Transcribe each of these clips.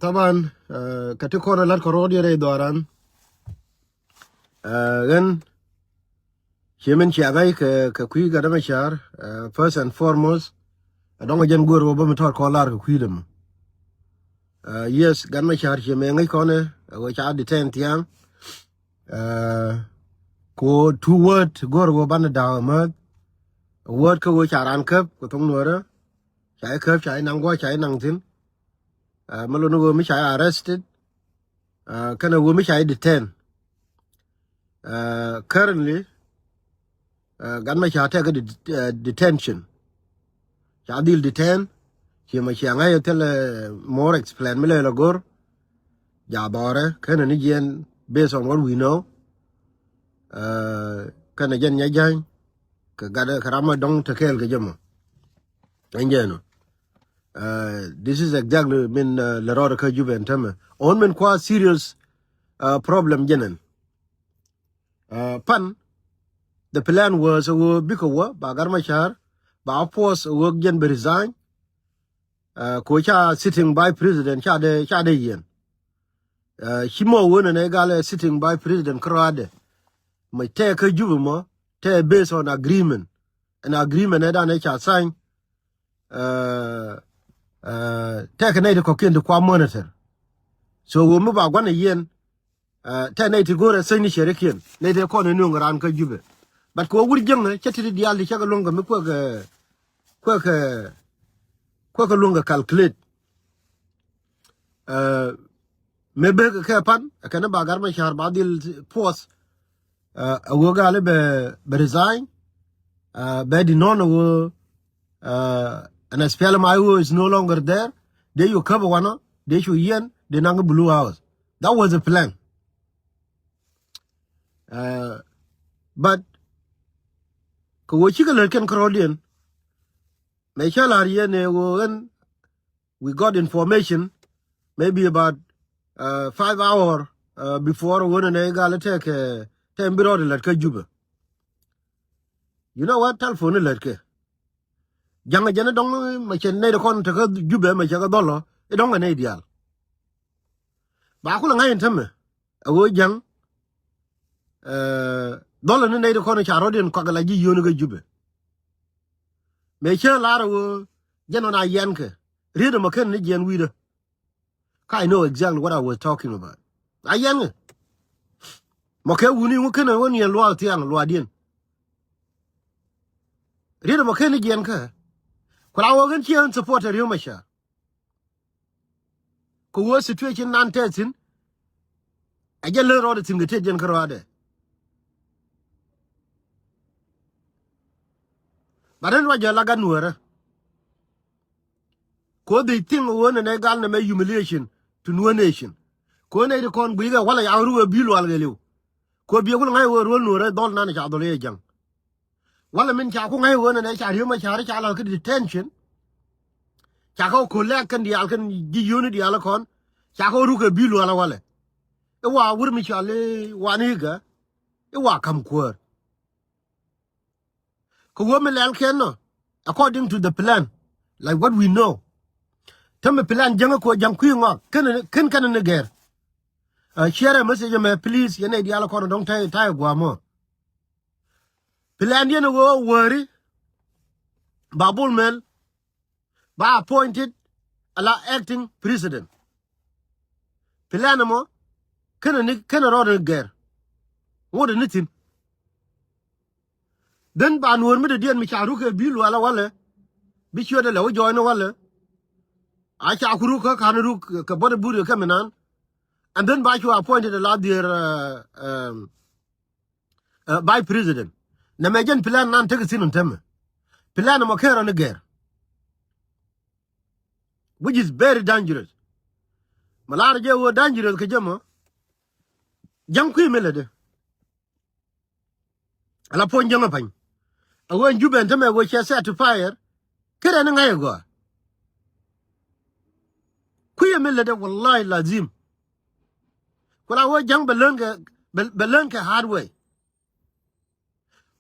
طبعا كتكون لات كرودي ري دوران غن شيمن شاغاي كوي غدا مشار first and foremost adonga jen gor wo bam tor ko lar ko kwidem yes gan mashar sheme ngai kone wo cha de tent yang ko two word gor wo ban da ma word ko wo cha ran kep ko tong nora chai kep chai nang go chai nang tin malo no wo mi chai arrested kana wo mi chai detain currently gan mashar take detention cha dil detain chi ma chi ngai tel more explain me le gor ja bore kana ni gen based on what we know kana jen nya jan ka gada karama dong takel ke jamo engeno this is exactly min la roda ka Jubä entame on men kwa serious problem jenen pan the plan was biko ba garma char ba force work gen be resign ko cha sitting by president cha de yen himo wona ne gale sitting by president krade my take Jubä mo te based on agreement an agreement that they cha sign take na de kokin de kwa monitor so wo mu ba gwana yen te na ti gore sai ni sherekin ne de ko ne ngran ka Jubä but ko wuri jeng chetiri dial di chaga longa me ko ka longa calculate me be ka pan kana ba gar ma shahar badil post wo gale be resign be di non wo an SPLM is no longer there they you cover one they should yen the nang blue house that was the plan but ko wo chi ka lerken krodian me chala ne wo we got information maybe about 5 hours before when they got take tembiro de lerka Jubä you know what telephone lerke janga jana dong ma chen ne de kon te ka Jubä ma cha ka dolo e dong ne ideal ba ko la ngai entame wo jang dolo ne de kon cha rodin ko la ji yonu ga Jubä me cha la ro jano na yanke redo ma ken ni jen wida I know exactly what I was talking about ayan mo ke wuni wo ken won yen lo tiang lo adien redo ma ken ni jen ka kula wo gen chen supporter yo masha ko wo situation nan tetin ajel ro de tin gete jen karade baden wa jala ganwara ko de ting wo ne gal na me humiliation to no nation ko ne de kon biga wala ya ruwa bilu wala lew ko bi ko ngai wo rol no re dol nan cha dol ye jang wala min cha ko ngai wo ne cha riyo ma cha la ke detention cha ko le kan di al kan di unit di ala kon cha ko ru ke bilu wala e wa wur mi cha le wani ga e wa kam ko wo me le ken no according to the plan like what we know tame plan jang ko jang ku ngo ken ne ger share message me please yene di ala kon don tay gwa mo plan yene wo worry babul mel ba appointed ala acting president plan mo ken ro de ger wo de nitin den ba nur mi de dien mi charu ke bilu wala bi chio de lo join wala I cha kuru ka kanuru ka bode buru ka menan and then by you appointed a lot their by president na mejen plan nan take sin tem plan mo kera ne ger which is very dangerous malar je wo dangerous ka jamo jang ku melede ala pon jama pan awon Jubä tem wo cha set to fire kera ne ngai go kuye melede wallahi lazim kula wo jang belenke hard way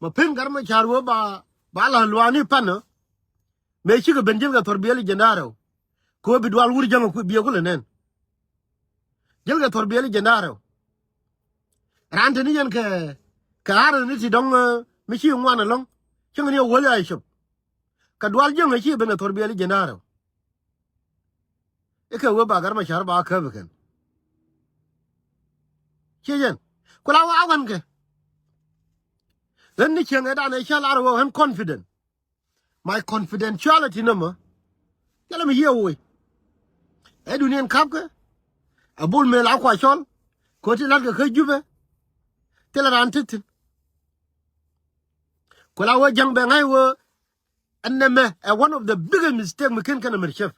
ma pin garma charwo ba la lwani pano me chi ga benjin ga torbiyeli jendaro ko bi dwal wuri jang ku biye ko lenen jel ga tor biye jendaro rante ni yen ka ar ni ti dong mi chi ngwana long chung ni wole ay shop ka dwal jang chi be na tor biye jendaro e ka wo ba gar ma char ba ka be ken chejen kula wa awan ke then ni chen da na chala ro han confident my confidentiality number yala mi yewo e dunien kap ke abul me la kwa chol ko ti lat ke Jubä tela ran titin ko la wo jang be ngai wo aneme one of the biggest mistake me ken mer chef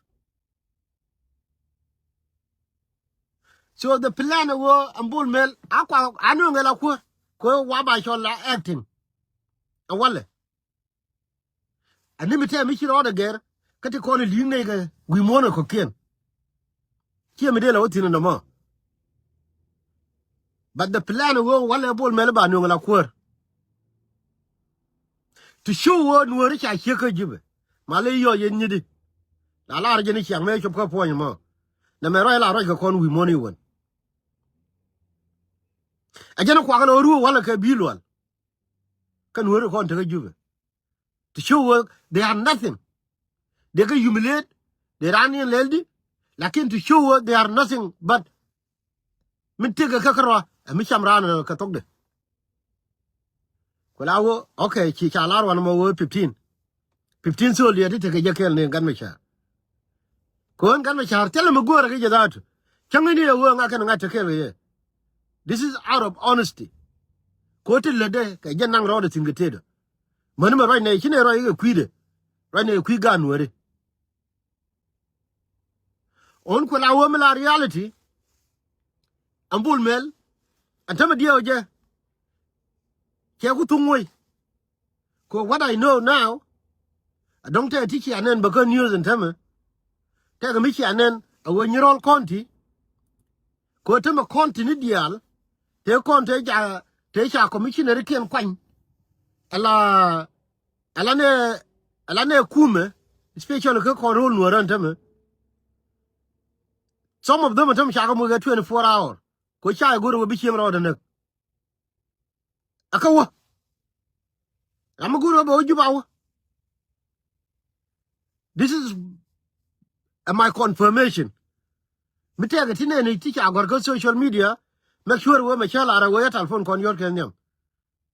so the plan wo ambul mel akwa anu ngela ko wa ba chol la acting a wale anime te mi chiro de ger kati ko ni lingne ga wi mona ko ken ki me de la wotin no mo but the plan wo wale bol mel ba nu ngela to show wo no ri cha che ko Jubä male yo yen nyidi la la je ni chang me chop ko po mo na me ro la ro ko kon wi moni won a jana kwa ga ru wala ka bilwal kan wo ko te Jubä to show wo they are nothing they can humiliate they run in leldi lakin to show wo they are nothing but min tega ka karwa mi chamran ka tokde kula wo okay chi chalar wan mo wo 15 so liya te ke jekel ne gan Machar kon gan Machar tele mo gora ke jadatu changini wo nga kan nga te ke ye this is out of honesty ko te lede ka janang ro de tingetedo man ma right na chine ro ye kwide right na kwi gan wore on kula wo la reality ambul mel antama dio je ke ku tungoi ko what I know now I don't tell teach anen because news and tama take mi chi anen a won rol konti ko tama konti ni dial te konti ja te cha commissioner ken kwan ala ne kume especially ko rol no ran tama some of them tama cha ko mo 24 hour ko cha go ro bi chim ro de ne akawa amaguro bo Jubä this is my confirmation me tege tine ni teacher agor ko social media make sure we machala ara we telephone kon yor ken nyam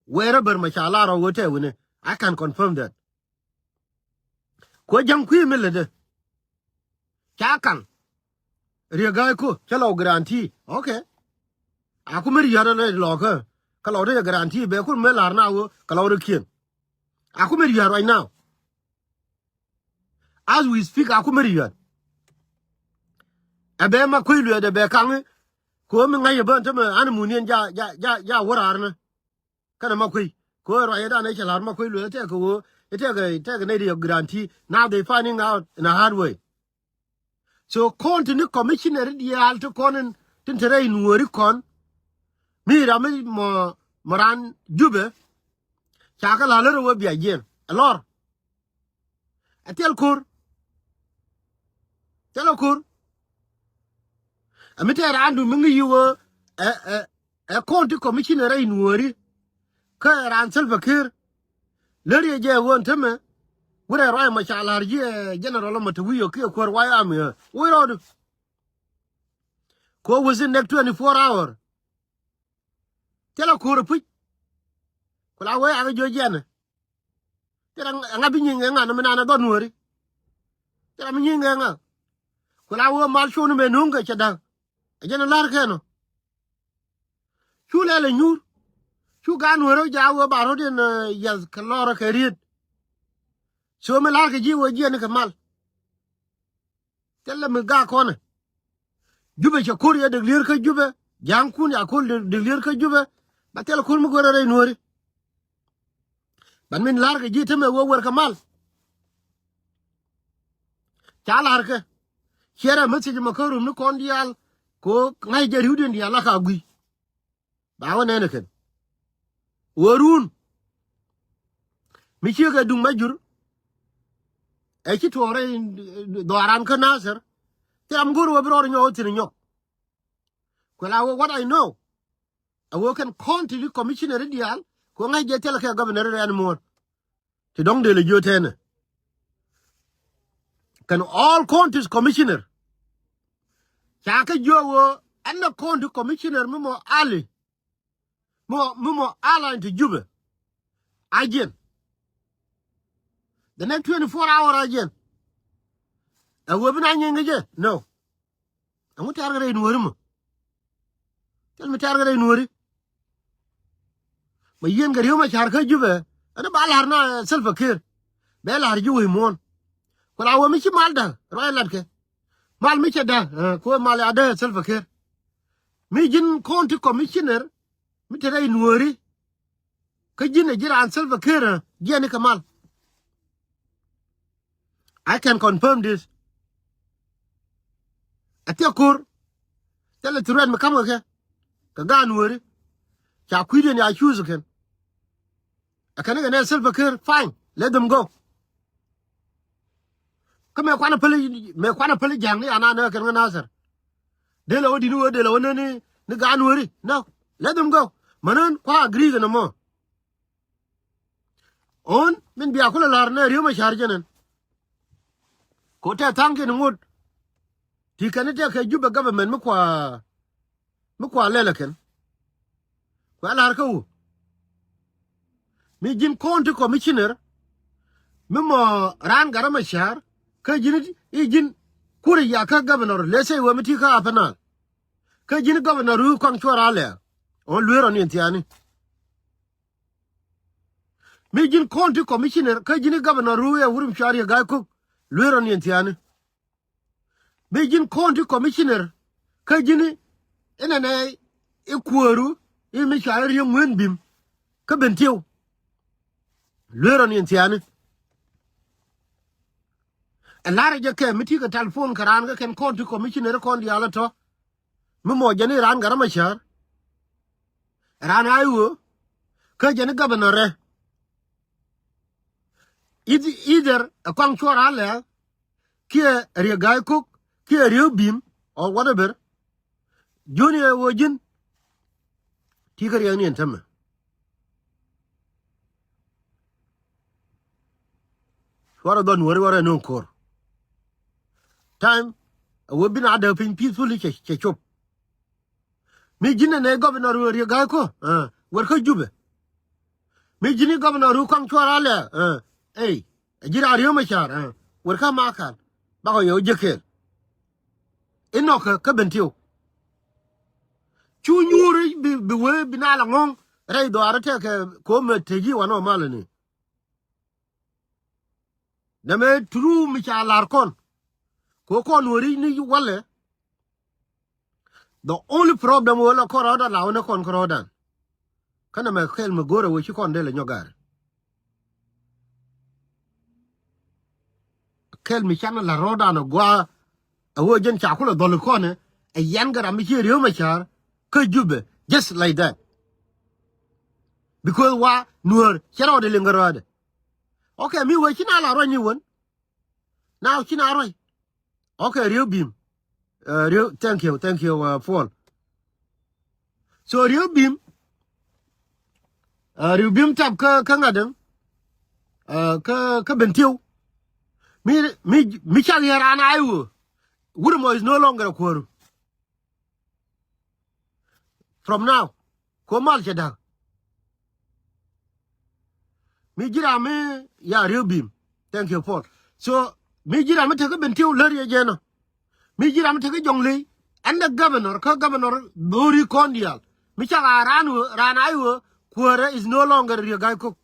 wherever machala ara we te wine I can confirm that ko jam kwi mele de chakan riga ko chalo guarantee okay akumeri yara le loka kalau de guarantee be ko me lar na wo kalau de kien akumeri yara right now as we speak akumeri yara abe ma kwilu de be kan ko mi ngai ban tama an munien ja warar na kana ma kwi ko ro ya da ne chalar ma kwilu te ko te ne de guarantee now they finding out in a hard way so continue commissioner di alto konen tintere nuori kon mi ra mi moran Jubä chaka la le wo bia yen alor atel kur telo kur amite randu mingi yuwo konti commissioner ay nuori ka ran selva kir leri je won teme wure ray ma chalar je general matawiyo ke kor waya am we rodu ko within next 24 hour tela kur pu kula we aga jojene tera ngabi nyinga ngana mena do nuori tera nyinga nga kula wo mal shonu me nunga chada ajana lar keno chu lele nyur chu gan woro jawo baro den yaz kalora kerit so me lar ke jiwo jene kamal tella me ga kone Jubä cha kur ya de lir ka Jubä jang kun ya kul de lir ka Jubä ba tella kur mu gore nuori ban min lar ke jite me wo wer kamal chala har ke chera message makarum no kondial ko ngai jeri udin dia la ka gui ba wona ne ken worun mi che ga dung majur e ci tore do aran ka nasar te am guru wa bro nyo tin nyo kwela what I know I work in county commissioner dial ko ngai je tele ka governor ren mo ti dong de le jotene can all counties commissioner chaka jowo and the county commissioner mo ali mo ala into Jubä again the next 24 hour again a wo bina nyenga no amu targare nuori mo tel mi targare nuori ma yen ga Riak Machar ka Jubä ana balar na selfa kir belar juwi mon ko la wo mi ci malda roy lat ke mal mi ci da ko mal ada selfa kir mi jin county commissioner mi tere nuori ka jine jiran selfa kir jeni kamal I can confirm this atiakur tele turan mi kamo ke ka ga nuori cha kwide ni accuse ken akane ga ne selfa kir fine let them go me kwana peli jang ni ana na kan nasar de la wodi ni de la wona ni gan wori no let them go manan kwa agree ga mo on min biya kula lar na Riak Machar jenen ko ta tanke ni ngut ti kan te ka Jubä government mu kwa lela ken kwa lar ka wu mi jin county commissioner mi mo ran ga Machar ka jin kuri ya ka governor lese wa miti ka apana ka jin governor ru kwang chora le on luero ni tiani mi jin county commissioner ka jin governor ru ya wurum chari ga ko luero ni tiani mi jin county commissioner ka jin ina ne ikuoru i mi chari yo ngwen bim ka bentiu luero ni tiani lara je ke miti ka telephone karan ga ken county commissioner kon di ala to mo jani ran ga Machar ran ayu ka jani governor either a kwang chora le ki Riak cook ki Riak bim or whatever junior wojin tigar yang ni entama wara don wara no kor time we been ada pin peacefully che chop mi jinne ne governor Riak ko war ka Jubä mi jinne governor kwang chora le jira Riak Machar war ka makan ba ko yo jeke ino ka bentiu chu nyuri bi we binala ngong rai do arate ke ko me teji wano malani na me tru mi cha lar kon ko wori ni wale the only problem wala koroda la ona kon korodan kana me khel me gore wo chi kon de le nyogar kel mi chana la roda no gwa awo jen cha kula dol ko ne e yan gara mi chi Riak Machar ka Jubä just like that because wa nuor chero de lingarode okay mi we china la ro ni won now china ro okay Riak bim thank you Paul so Riak bim tab ka ngaden ka bentiu mi cha yara na ayu Wurmo is no longer a quorum from now ko mal cheda mi jira me ya Riak bim thank you Paul so mi jira me te ka bentiu ler ye jeno mi jira me te ka jongle and the governor Bori Kondial mi cha ran ayu quora is no longer Riak cook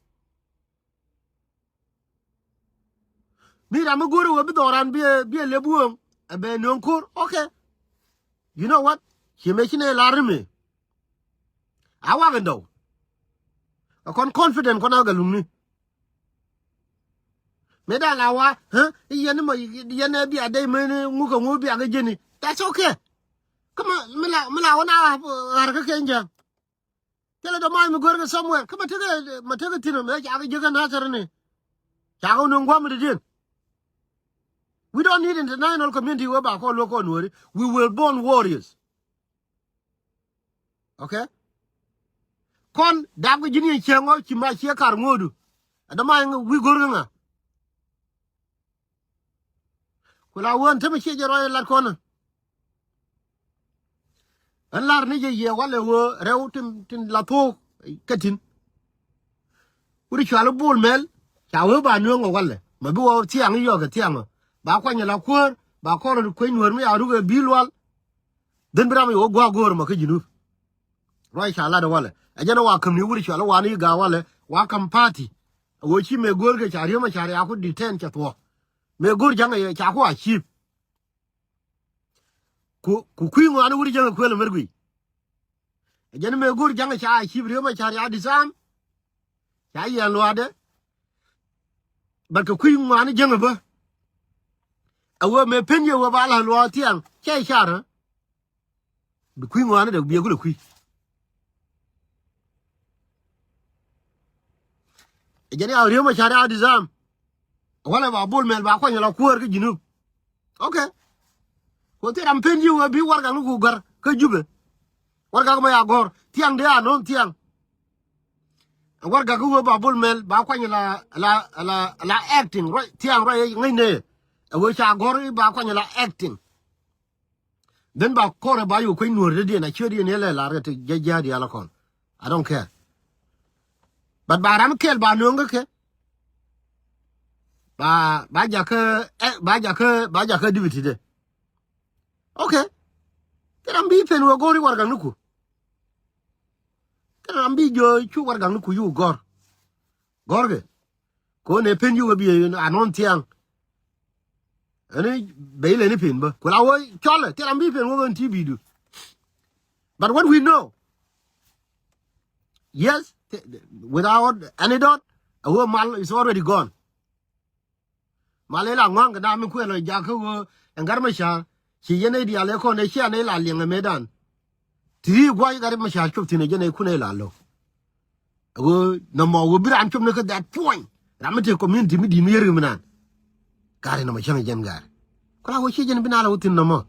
mi ra me goro we bidoran bi lebuom abe nonkur okay you know what she mentioned a larme awagando a confident kona galumni meda lawa yen mo yen bi ade men nguko ngubi aga jeni that's okay come on mila wana harka kenja tele do mai mugor somewhere come matega tino me aga jega nasar ne chago no ngwa mu din We don't need international community we ba ko local nori. We were born warriors. Okay? Kon dago jini chengo chima chia kar ngodu. Adama we gorunga. Kula won teme che jero la kona. Allah ni je ye wale wo rew tin la to katin. Uri chalo bol mel chawo ba nungo wale. Mabi wo tiang yo ga tiang. Ba kwa nyala kwor ba ko ro ko nwer mi aru ga bilwal. Den bram yo gwa gor ma ka jinu. Roi chala da wale. Ajana wa kam ni uri chala wa ni ga wale wa kam party. Wo chi me gor ga chari ma chari aku detain cha to. Me gor janga ye cha ko a chip. Ku ngwa ni uri janga kwela mergui. Ajana me gor janga cha a chip ma chari a disam. Cha ye lo ade. But ku ngwa ni janga ba. Awo me penye wo ba la lo tiang. Cha chara. Bi ku ngwa ni da bi ku ku. Ajana a riyo ma chari a disam. Wala ba bol mel ba ko nyala kuor ke jinu. Okay. Ko te ram penji wo bi warga nu gar ke Jubä. Warga ma ya gor tiang de anon tiang. Warga ko ba bol mel ba ko nyala la acting right tiang right ngai ne. Wo cha gor ba ko nyala acting. Den ba ko ba yu ko nur de na chodi ne la re te jaja di ala kon. I don't care. But ba ram kel ba no ngake. Ba ja ke dibiti de. Okay. Teram bi pen wo gori warga nuku. Teram bi jo chu warga nuku yu gor. Gorge. Ko ne pen yu bi anon tiang. Ani beile ni pen ba. Kula wo chole teram bi pen wo nti bi du. But what we know, yes, without antidote, our mal is already gone. Malela ngwang da mi kwelo ja ko ngar ma sha chi yene di ale ko ne sha ne la lenga medan ti gwa gar ma sha chup tine jene ku ne la lo go no mo wo biran chup ne ko that point ramete community mi di mi yeri minan kare no ma changa jen gar ko wo chi jen binala wutin no mo.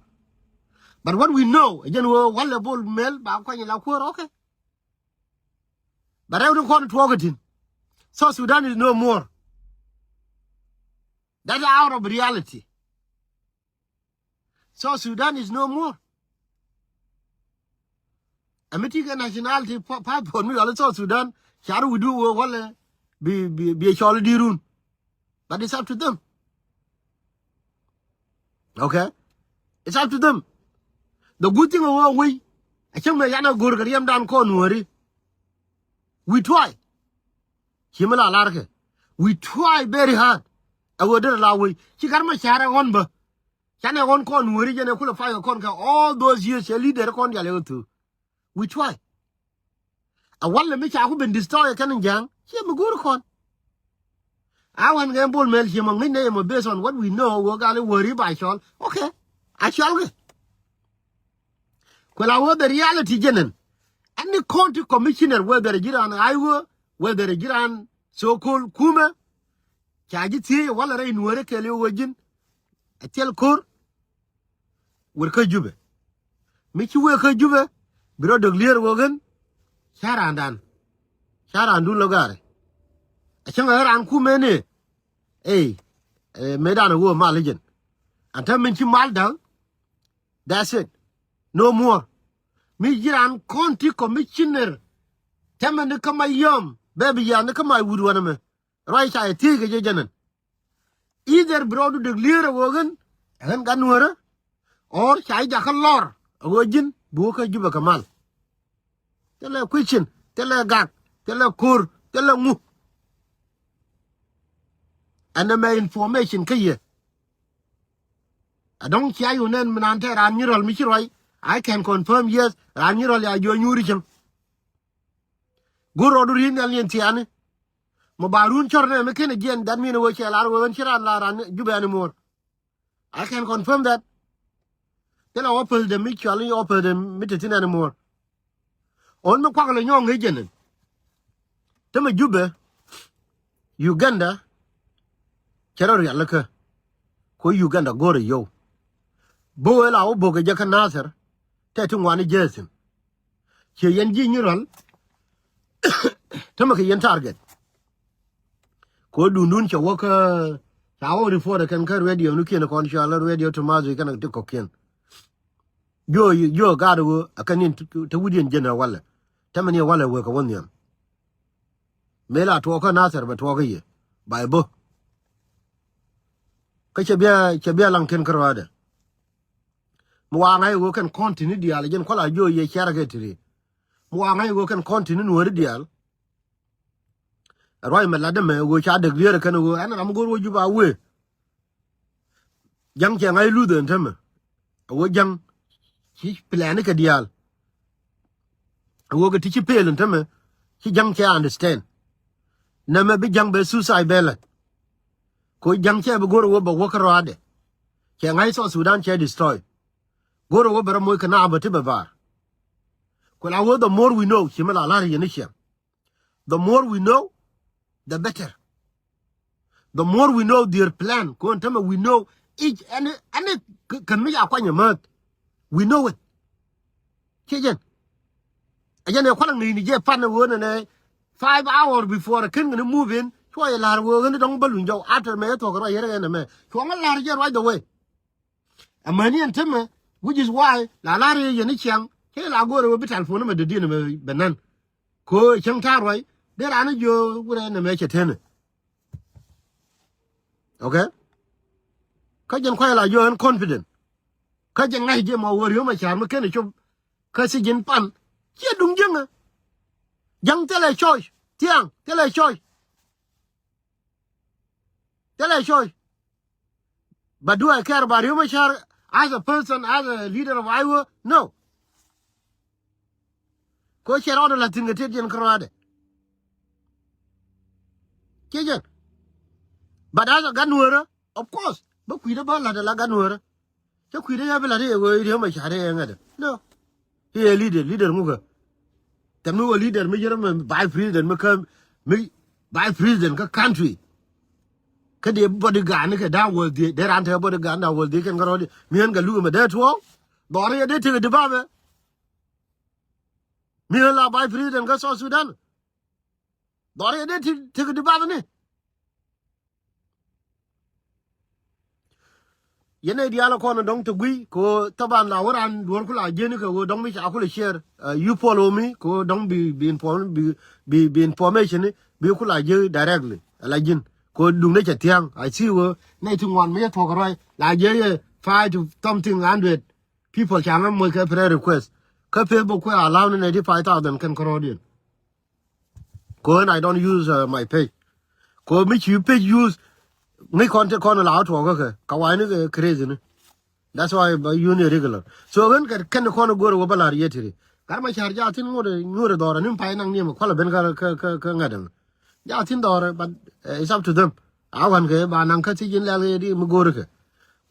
But what we know jen wo wala bol mel ba ko ni la ko okay. But I don't want to talk it in. So Sudan is no more. That's out of reality. So Sudan is no more. American nationality part for me also Sudan. Shall we do well be a solid run. But it's up to them. Okay? It's up to them. The good thing about we I can't make yana go to down corner. We try. Himala larke. We try very hard. I would allow we. She got my share on ba. Can I on con worry and a fire con all those years a leader con ya too. We try. I want to make I been destroyed can young. She am a good con. I want gamble mail him on my name based on what we know. We're gonna worry by shall. Okay. I shall get. Well, I want the reality genin. Any county commissioner whether a Jiran Iowa, whether a Jiran so called Kuma. Chagiti wala rain were kele wajin a tel kor were ka Jubä Michi we ka Jubä biro de clear wogan sharandan sharandu logare a changa ran ku mene medan wo maligen anta minchi mal down. That's it, no more. Mi jiran county commissioner tamen kama yom baby ya ne kama wudu wana me right I take a janan. Either brought the clear wogan and ganwara or Chai Jakalor, a virgin, Buka Jubä Kamal. Tell a question, tell a gag, tell a kur, tell a mu. And the main information kaya. I don't care you name Manante Ranural Michirai. I can confirm yes, Ranural are your new Go Rodurin Alien Tiane. Mobarun Chorne Mekin again, that mean which I'll Jubä anymore. I can confirm that. Then I open the mutually open the meeting anymore. On the Quackle Young agent. Tell me Jubä, Uganda, Cherry Alaka. ko Uganda gore yo bo la o bo ga jaka nasir te tun wani jesin ke yan jinyiral tamaka yan target ko dundun ce waka tawo report kan kan radio nuke na kon shala radio to mazu kana dukko ken yo gado akanin ta wudin jena wala tamani wala we ka wannan mela to ka nasir ba to ga ye bai bo ka ce biya lanken karwada mu wa ngai go kan continue dial gen kola jo ye kyara ga tire mu wa ngai go kan continue no dial roy me ladem go cha de gliere kan go ana am go woju ba we jang che ngai lu den tama wo jang ki plan ka dial wo ga ti ki pelen tama ki jang che understand na me bi jang be suicide bela ko jang che be go wo ba wo karwade che ngai so Sudan che destroy go wo bara moy kana abati ba bar ko la wo the more we know himala la ri ni the more we know the better. The more we know their plan, we know each and can make a mat. We know it. Again, a partner 5 hours before a king move in, try a lot of work and don't balloon Joe after me talk right here and a man. Right away. A money and timber, which is why La Larry and Nichang, here I go to a bit and phone at the dinner banan. Ko Chang Tarway. There are no good and make a tenant. Okay? Kajan Quila, you're unconfident. Kajan Night Jim or Warrior Machar, mechanic of Cassian Pan. Here, don't younger. Young tell a choice. Tiang, tell a choice. Tell a choice. But do I care about you, Machar, as a person, as a leader of Iowa? No. Coach, you're all Latin Italian Corrade. But as a gunner, of course, but we don't let a gunner. So we don't have a little no. He a leader Muga. The new leader, measurement by president, become me by president, country. Can the bodyguard, that was there anti bodyguard, that was they can go on me and Galuma, that's all. Boria did take a debaba. Mila by president, got South Sudan. Dore de take the bad yene diala ko dong to gui ko taban la waran duor kula jeni ko dong mi akula share you follow me ko dong be informed be information be kula je directly la jin ko dung ne chatiang I see wo nei tungwan me to ko la je 5 to something 100 people channel mo ka prayer request ka Facebook ko allow 95,000 kan korodian. Go and I don't use my page. Go me you page use me content allow to work. Kawaii crazy. That's why you need regular. So when can the corner go to Wabala yet? Karma charge out in more door and empire and name of Color Bengal. Yatin door, but it's up to them. I want to buy an uncutting lady Mugorka.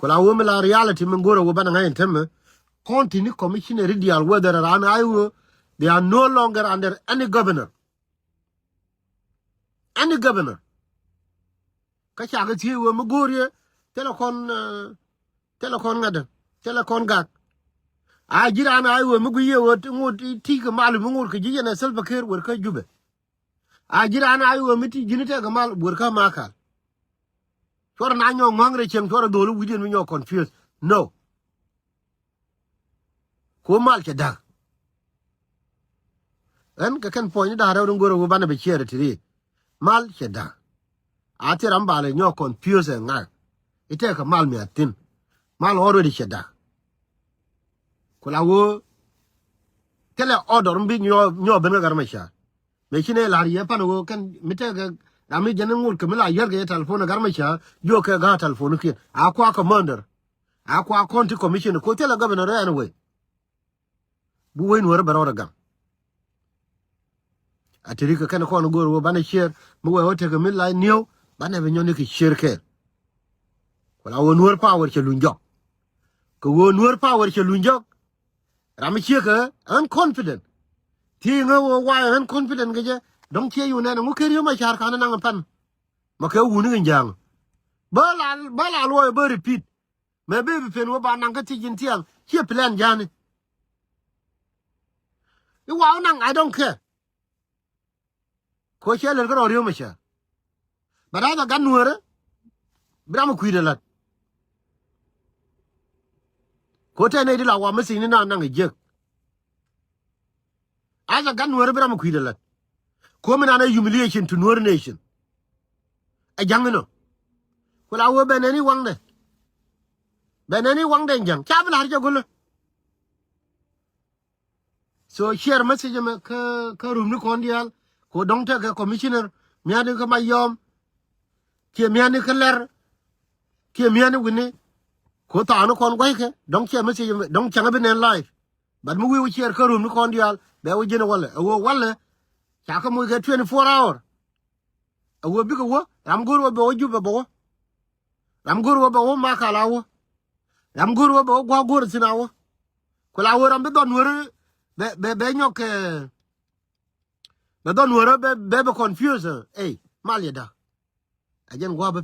Kula woman reality Mungoro Wabana and Temmer. Continue commissioner ideal whether around Iowa, they are no longer under any governor. Any governor. Kachaga tea were Muguria, telecon gag. I did an I were Muguia would take a malu Kaji and a silver care work at Jubä. I did an I were Mitty Junita Gamal work at Maka. For an annual hungry chim for a dollar, we didn't know confused. No. Kumal Chadak. And can point out how to go to Banana Chair today. Mal Chadak. Ati rambale nyo confuse nga. Ite ka mal mi atin. Mal already shada. Kula wo tele order mbi nyo benga garmasha. Mechine la riya pan wo kan mite ga ami jenen ngul kamila yerga telephone garmasha yo ka ga telephone ki akwa commander. Akwa county commissioner ko tele governor anyway. Bu wen wor barora gam. Atirika kana ko no go wo bana share mo wo hote ga mila new bana be nyone ki shirke wala wonwar power che lunjok ko wonwar power che lunjok ram cheka unconfident ti nga wo wa unconfident ga je dong che yu na ngu keriyo ma char kana nang pan ma ka wu ni njang bala lo be repeat me be pen wo ba nang ka ti jin tiang here plan jani you wow nang I don't care ko chele ko Riak Machar bada ga nuore bram ku de lat ko te ne di la wa masi ni na nang je asa ga nuore bram ku de lat ko me na humiliation to nuore nation a jangno ko la wo be ne ni wang de benani wang den jang chabla har jagolo so share message me ka room ni kondial ko dongta ka commissioner miani ka mayom ke miani ka ler ke miani wini ko ta no kon gwai ke dong share message me dong changa benen live but mu wi share ka room ni kondial be wo jina wala cha ka mu ga 24 hour awo bi ko wo am gor wo be wo juba bo am gor wo be wo makala wo am gor wo be wo gwa gor sinawo ko la wo ram be don wor be nyok be don wor be confuse hey malida ajen gwa be